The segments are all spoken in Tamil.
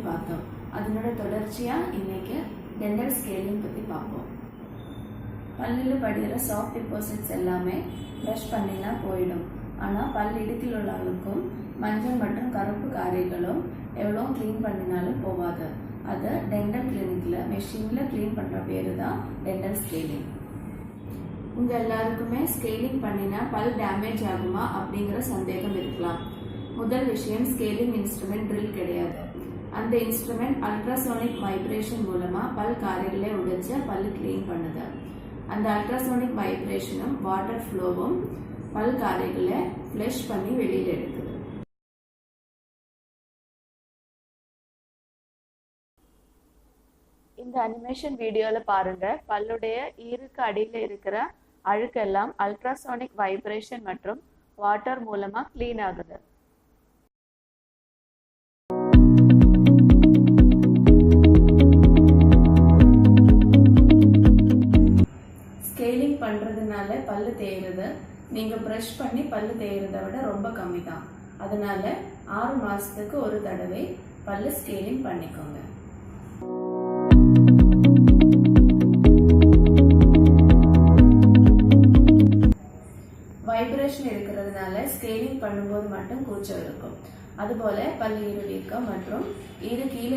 பார்த்தோம். அதனோட தொடர்ச்சியாக இன்னைக்கு டென்டல் ஸ்கேலிங் பற்றி பார்ப்போம். பல்லில் படிகிற சாஃப்ட் டிபாசிட்ஸ் எல்லாமே ப்ரஷ் பண்ணினா போயிடும். ஆனால் பல் இடுக்கில் உள்ள அழுக்கும் மஞ்சள் மற்றும் கருப்பு காரைகளும் எவ்வளோ க்ளீன் பண்ணினாலும் போகாது. அதை டென்டல் கிளினிக்கில் மெஷினில் க்ளீன் பண்ணுற பேர் தான் டென்டல் ஸ்கேலிங். உங்கள் எல்லாருக்குமே ஸ்கேலிங் பண்ணினா பல் டேமேஜ் ஆகுமா அப்படிங்கிற சந்தேகம் இருக்கலாம். முதல் விஷயம், ஸ்கேலிங் இன்ஸ்ட்ருமெண்ட் ட்ரில் கிடையாது. அந்த இன்ஸ்ட்ருமெண்ட் அல்ட்ராசோனிக் வைப்ரேஷன் மூலமாக பல் காரைகளை உடைச்சு பல் க்ளீன் பண்ணுது. அந்த அல்ட்ராசோனிக் வைப்ரேஷனும் வாட்டர் ஃப்ளோவும் பல் காரைகளை ஃப்ளஷ் பண்ணி வெளியில் எடுக்குது. இந்த அனிமேஷன் வீடியோவில் பாருங்க, பல்லுடைய ஈருக்கு அடியில் இருக்கிற அழுக்கெல்லாம் அல்ட்ராசோனிக் வைப்ரேஷன் மற்றும் வாட்டர் மூலமா கிளீன் ஆகுது. ஸ்கேலிங் பண்றதுனால பல்லு தேயுறது நீங்க ப்ரஷ் பண்ணி பல்லு தேயுறதை விட ரொம்ப கம்மி தான். அதனால 6 மாசத்துக்கு ஒரு தடவை பல்லு ஸ்கேலிங் பண்ணிக்கோங்க. வைப்ரேஷன் இருக்கிறதுனால ஸ்கேலிங் பண்ணும்போது மட்டும் கூச்சம் இருக்கும். அதுபோல பல் ஈறு வீக்கம் மற்றும் ஈறு கீழே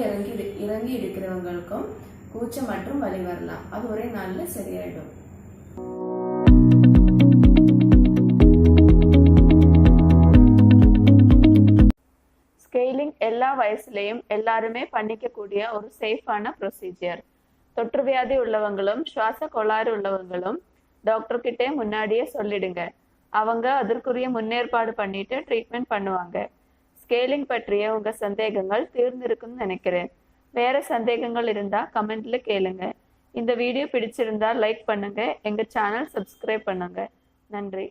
இறங்கி இருக்கிறவங்களுக்கும் கூச்சம் மற்றும் வலி வரலாம். அது ஒரே நாள்ல சரியாயிடும். ஸ்கேலிங் எல்லா வயசுலயும் எல்லாருமே பண்ணிக்கக்கூடிய ஒரு சேஃபான ப்ரொசீஜர். தொற்றுவியாதி உள்ளவங்களும் சுவாச கோளாறு உள்ளவங்களும் டாக்டர் கிட்டே முன்னாடியே சொல்லிடுங்க. அவங்க அதற்குரிய முன்னேற்பாடு பண்ணிட்டு ட்ரீட்மெண்ட் பண்ணுவாங்க. ஸ்கேலிங் பற்றிய உங்க சந்தேகங்கள் தீர்ந்திருக்குன்னு நினைக்கிறேன். வேற சந்தேகங்கள் இருந்தா கமெண்ட்ல கேளுங்க. இந்த வீடியோ பிடிச்சிருந்தா லைக் பண்ணுங்க. எங்க சேனல் சப்ஸ்கிரைப் பண்ணுங்க. நன்றி.